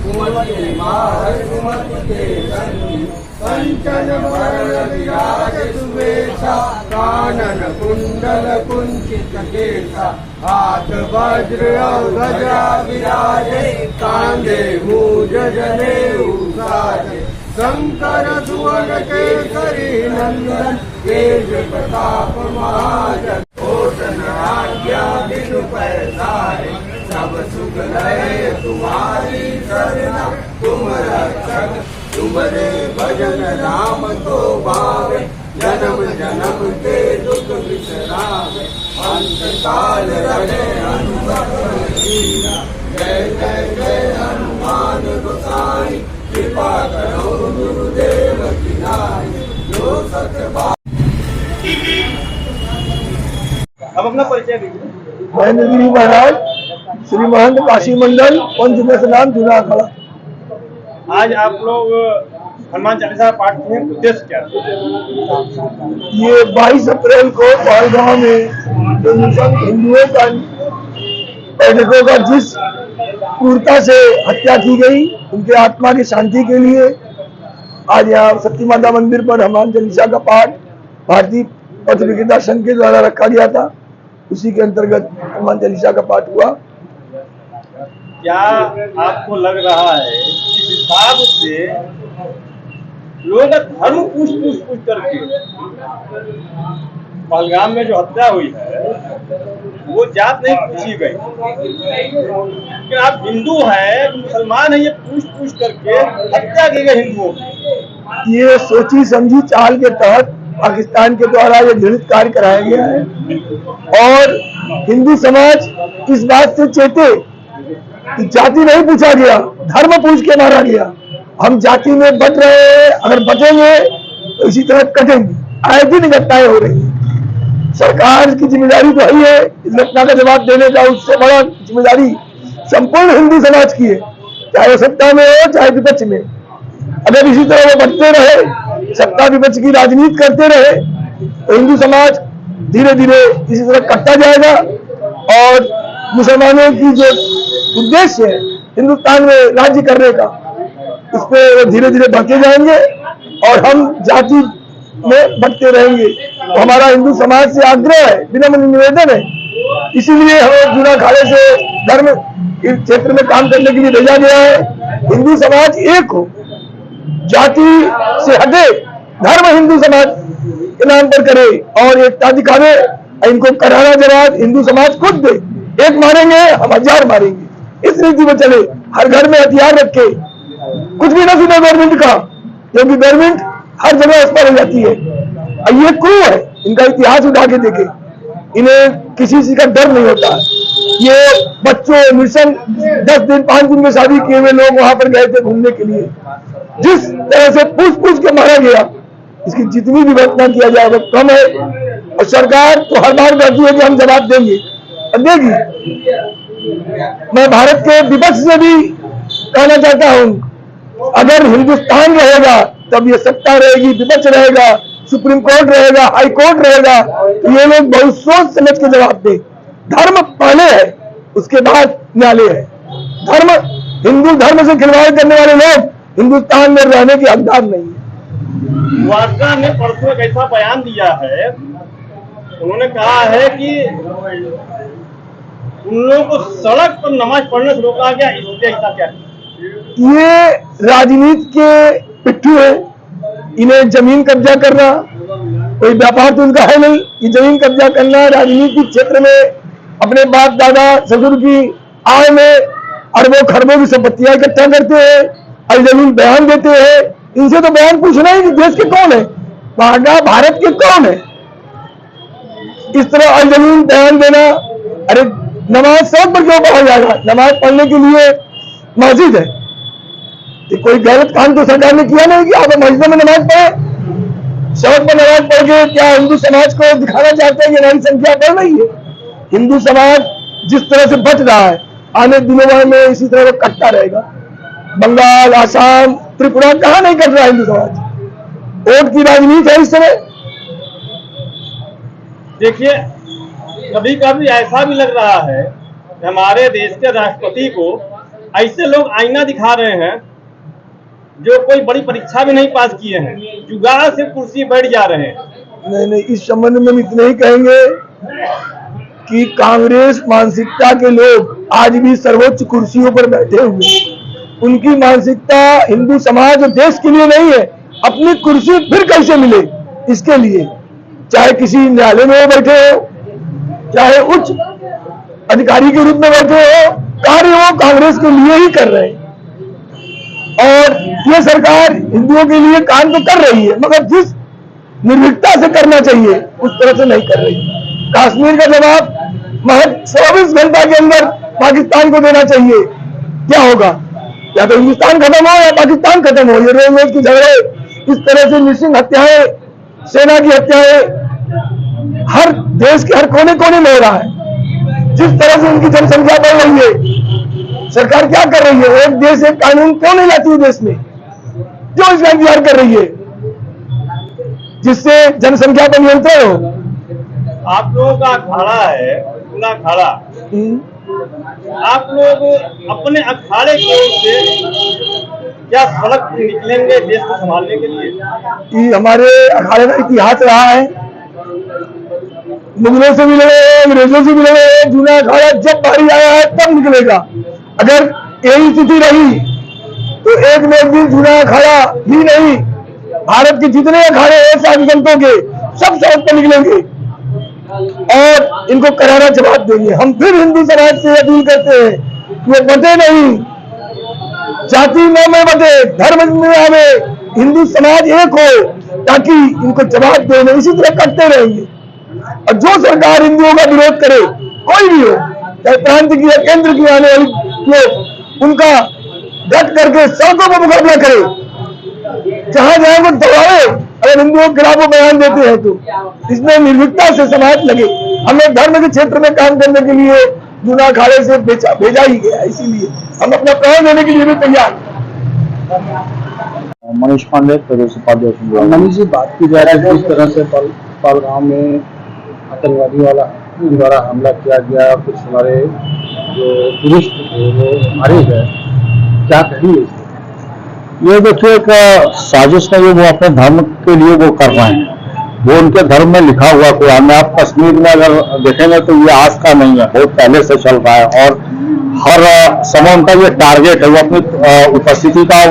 कुमति मार कुमति के संगी कंचन वरण विराज सुवेशा कानन कुंडल कुंचित केसा हाथ वज्र और ध्वजा विराजे कांधे मूज जनेऊ साजे शंकर सुवन केसरी नंदन तेज प्रताप महाजन ओटन आज्ञा बिनु पैसारे सब सुख लय तुम्हारी शरणा तुम रक्षक तुम्हारे भजन राम को भावे जन्म जन्म के दुख विसरावे अंत काल रहे हनुमत हीरा जय जय जय हनुमान गोसाई कृपा करो गुरुदेव की नाई जो सत्य अब अपना परिचय दीजिए। महेंद्रगिरी महाराज श्री महंत काशी मंडल पंचदश नाम जूना अखाड़ा। आज आप लोग हनुमान चालीसा पाठ किए, उद्देश्य क्या है? ये 22 अप्रैल को पहलगांव में हिंदुओं का पर्यटकों का जिस क्रूरता से हत्या की गई उनके आत्मा की शांति के लिए आज यहाँ सती माता मंदिर पर हनुमान चालीसा का पाठ भारतीय पथ विक्रेता संघ के द्वारा रखा गया था। उसी के अंतर्गत हनुमान चालीसा का पाठ हुआ। क्या आपको लग रहा है कि हिसाब से लोग धर्म पूछ करके पहलगाम में जो हत्या हुई है वो जात नहीं पूछी गई, लेकिन आप हिंदू हैं, मुसलमान हैं, ये पूछ करके हत्या की गई हिंदुओं की। ये सोची समझी चाल के तहत पाकिस्तान के द्वारा ये घृणित कार्य कराया गया है और हिंदू समाज इस बात से चेते कि जाति नहीं पूछा गया, धर्म पूछ के मारा गया। हम जाति में बट रहे हैं, अगर बटेंगे तो इसी तरह कटेंगे। आए दिन घटनाएं हो रही है। सरकार की जिम्मेदारी तो ही है इस घटना का जवाब देने का, उससे बड़ा जिम्मेदारी संपूर्ण हिंदू समाज की है, चाहे वो सत्ता में हो चाहे विपक्ष में। अगर इसी तरह वो बढ़ते रहे, सत्ता विपक्ष की राजनीति करते रहे तो हिंदू समाज धीरे धीरे इसी तरह कटता जाएगा और मुसलमानों की जो उद्देश्य है हिंदुस्तान में राज्य करने का, उस पर धीरे धीरे बढ़ते जाएंगे और हम जाति में बढ़ते रहेंगे। तो हमारा हिंदू समाज से आग्रह है, विनम्र निवेदन है, इसीलिए हमें जूना अखाड़े से धर्म इस क्षेत्र में काम करने के लिए भेजा गया है। हिंदू समाज एक हो, जाति से हटे, धर्म हिंदू समाज के नाम पर करे और एकता दिखावे। इनको करारा जवाब हिंदू समाज खुद दे। एक मारेंगे हम 1000 मारेंगे, इस रीति में चले। हर घर में हथियार रखे, कुछ भी ना सुने गवर्नमेंट का, क्योंकि गवर्नमेंट हर जगह उस पर हो जाती है। और ये क्रू है, इनका इतिहास उठा के देखे, इन्हें किसी चीज का डर नहीं होता। ये बच्चों मिशन 10 दिन 5 दिन में शादी किए हुए लोग वहां पर गए थे घूमने के लिए। जिस तरह से पूछ के मारा गया, इसकी जितनी भी घटना किया जाए वो कम है। और सरकार तो हर बार कहती है कि हम जवाब देंगे और देगी। मैं भारत के विपक्ष से भी कहना चाहता हूं, अगर हिंदुस्तान रहेगा तब ये सत्ता रहेगी, विपक्ष रहेगा, सुप्रीम कोर्ट रहेगा, हाई कोर्ट रहेगा, तो ये लोग बहुत सोच समझ के जवाब दें। धर्म पहले है, उसके बाद न्यायालय है। धर्म, हिंदू धर्म से खिलवाड़ करने वाले लोग हिंदुस्तान में रहने के हकदार नहीं है। वाड्रा ने परसों एक ऐसा बयान दिया है, उन्होंने कहा है कि उन लोगों को सड़क पर नमाज पढ़ने से रोका गया, इससे ऐसा क्या है? ये राजनीति के पिट्ठू है। इन्हें जमीन कब्जा करना कोई व्यापार तो उनका है नहीं। ये जमीन कब्जा करना, राजनीतिक क्षेत्र में अपने बाप दादा ससुर की आय में अरबों खरबों की संपत्तियां इकट्ठा करते हैं, अलजमीन बयान देते हैं। इनसे तो बयान पूछना ही कि देश के कौन है, भारत के कौन है। इस तरह अलजमीन बयान देना, अरे नमाज सड़क पर क्यों पढ़ा जाएगा? नमाज पढ़ने के लिए मस्जिद है। कि कोई गलत काम तो सरकार ने किया नहीं कि आप मस्जिद में नमाज पढ़े। सड़क पर नमाज पढ़ के क्या हिंदू समाज को दिखाना चाहते हैं कि हमारी संख्या बढ़ रही है? हिंदू समाज जिस तरह से बच रहा है, आने दिनों में इसी तरह वो कटता रहेगा। बंगाल, आसाम, त्रिपुरा कहाँ नहीं कट रहा हिंदू समाज। वोट की राजनीति है इस समय। देखिए, कभी कभी ऐसा भी लग रहा है कि हमारे देश के राष्ट्रपति को ऐसे लोग आईना दिखा रहे हैं जो कोई बड़ी परीक्षा भी नहीं पास किए हैं, जुगाड़ से कुर्सी बैठ जा रहे हैं। नहीं, इस संबंध में हम इतना ही कहेंगे कि कांग्रेस मानसिकता के लोग आज भी सर्वोच्च कुर्सियों पर बैठे हुए हैं। उनकी मानसिकता हिंदू समाज और देश के लिए नहीं है। अपनी कुर्सी फिर कैसे मिले इसके लिए, चाहे किसी न्यायालय में वो बैठे हो, चाहे उच्च अधिकारी के रूप में बैठे हो, कार्य वो कांग्रेस के लिए ही कर रहे हैं। और ये सरकार हिंदुओं के लिए काम तो कर रही है, मगर जिस निर्भीकता से करना चाहिए उस तरह से नहीं कर रही। कश्मीर का जवाब महज 24 घंटा के अंदर पाकिस्तान को देना चाहिए। क्या होगा, या तो हिंदुस्तान खत्म हो या पाकिस्तान खत्म हो। ये रोज रोज की झगड़े, इस तरह से नृशंस हत्याएं, सेना की हत्याएं हर देश के हर कोने कोने में हो रहा है। जिस तरह से उनकी जनसंख्या बढ़ रही है, सरकार क्या कर रही है? एक देश एक कानून क्यों नहीं लाती है देश में, जो इसका इंतजार कर रही है जिससे जनसंख्या पर नियंत्रण हो। आप लोगों का अखाड़ा है, अपना अखाड़ा, आप लोग अपने अखाड़े की ओर से क्या सड़क पर निकलेंगे देश को संभालने के लिए? कि हमारे अखाड़े का इतिहास रहा है, मुगलों से भी लड़े, अंग्रेजों से भी लड़े। जूना अखाड़ा जब बारी आया है तब निकलेगा। अगर यही स्थिति रही तो एक न एक दिन जूना अखाड़ा ही नहीं, भारत के जितने अखाड़े हैं साधु संतों के, सब सड़क पर निकलेंगे और इनको करारा जवाब देंगे। हम फिर हिंदू समाज से अपील करते हैं कि वो बटे नहीं, जाति में बटे, धर्म में आवे, हिंदू समाज एक हो, ताकि इनको जवाब देने इसी तरह करते रहेंगे। और जो सरकार हिंदुओं का विरोध करे, कोई भी हो, चाहे प्रांत की या केंद्र की आने वाली लोग, उनका डट करके सड़कों पर मुकाबला करे, जहां जहां वो दबावे। अगर हिंदुओं के खिलाफ वो बयान देते हैं तो इसमें निर्भीकता से समाज लगे। हमें धर्म के क्षेत्र में काम करने के लिए जूना अखाड़े से भेजा ही गया, इसीलिए हम अपना प्राण देने के लिए भी तैयार। मनीष पांडे, प्रदेश उपाध्यक्ष। मनीष जी, बात की जाए तो किस तरह से पहलगाम में आतंकवादी वाला द्वारा हमला किया गया, कुछ हमारे जो टूरिस्ट थे वो मारे गए, क्या कहिए? ये देखिए एक साजिश है, वो अपने धर्म के लिए वो कर रहे हैं, वो उनके धर्म में लिखा हुआ कुरान में। आप कश्मीर में अगर देखेंगे तो ये आज का नहीं है, बहुत पहले से चल रहा है और हर समय उनका ये टारगेट है, वो अपनी उपस्थिति का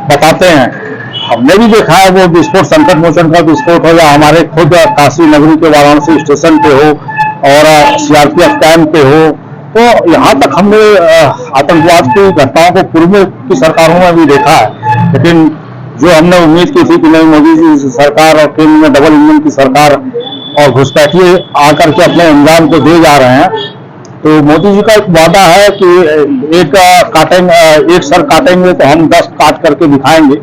बताते हैं। हमने भी देखा है वो विस्फोट, संकट मोचन का विस्फोट हो या हमारे खुद काशी नगरी के वाराणसी स्टेशन पे हो और सीआरपीएफ कैंप पे हो, तो यहाँ तक हमने आतंकवाद की घटनाओं को पूर्व की सरकारों में भी देखा है। लेकिन जो हमने उम्मीद की थी कि नहीं, मोदी जी सरकार और केंद्र में डबल इंजन की सरकार और घुसपैठिए आकर के अपने अंजाम को दे जा रहे हैं, तो मोदी जी का एक वादा है कि एक सर काटेंगे तो हम 10 काट करके दिखाएंगे।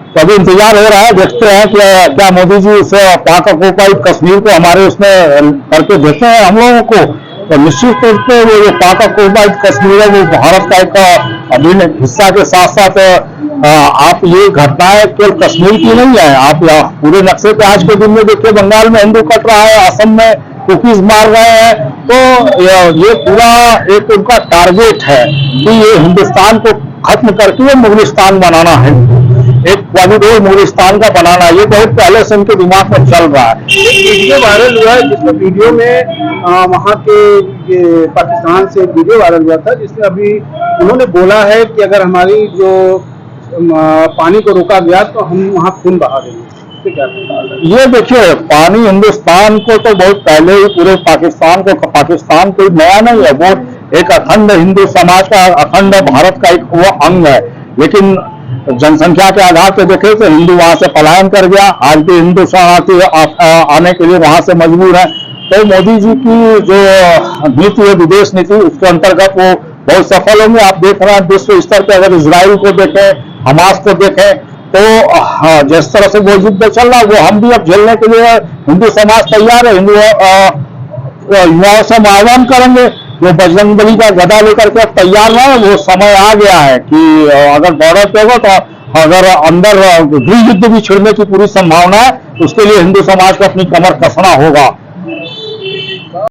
तो अभी इंतजार हो रहा है, देखते हैं कि क्या मोदी जी उस पाक ऑक्युपाइड कश्मीर को हमारे उसमें करके देते हैं हम लोगों को। तो निश्चित रूप से वो जो पाक ऑक्युपाइड कश्मीर है वो भारत का एक अभिन्न हिस्सा के साथ साथ आप ये घटनाएं केवल कश्मीर की नहीं है, आप पूरे नक्शे पे आज के दिन में देखिए, बंगाल में हिंदू कट रहा है, असम में कुकीज मार रहे हैं। तो ये पूरा एक उनका टारगेट है कि ये हिंदुस्तान को खत्म करके ये मुगलिस्तान बनाना है, एक कॉरिडोर मुगलिस्तान का बनाना। ये बहुत पहले से उनके दिमाग में चल रहा है। वीडियो वायरल हुआ है जिसमें वीडियो में वहाँ के पाकिस्तान से वीडियो वायरल हुआ था, जिसमें अभी उन्होंने बोला है कि अगर हमारी जो पानी को रोका गया तो हम वहाँ खून बहा देंगे। ये देखिए, पानी हिंदुस्तान को तो बहुत पहले ही पूरे पाकिस्तान कोई नया नहीं है, वो एक अखंड हिंदू समाज का, अखंड भारत का एक वो अंग है। लेकिन जनसंख्या के आधार पर देखें तो हिंदू वहां से पलायन कर गया, आज भी हिंदू शरणार्थी आने के लिए वहां से मजबूर है। तो मोदी जी की जो नीति है, विदेश नीति, उसके अंतर्गत वो बहुत सफल होंगे। आप देख रहे हैं विश्व स्तर पर, अगर इजराइल को देखें, हमास को देखें, तो जिस तरह से वो युद्ध चल रहा है वो हम भी अब झेलने के लिए हिंदू समाज तैयार है। हिंदू युवाओं से हम आह्वान करेंगे वो बजरंग बली का गदा लेकर के अब तैयार ना है। वो समय आ गया है कि अगर बॉर्डर पे हो तो अगर अंदर गृह युद्ध भी छिड़ने की पूरी संभावना है, उसके लिए हिंदू समाज को अपनी कमर कसना होगा।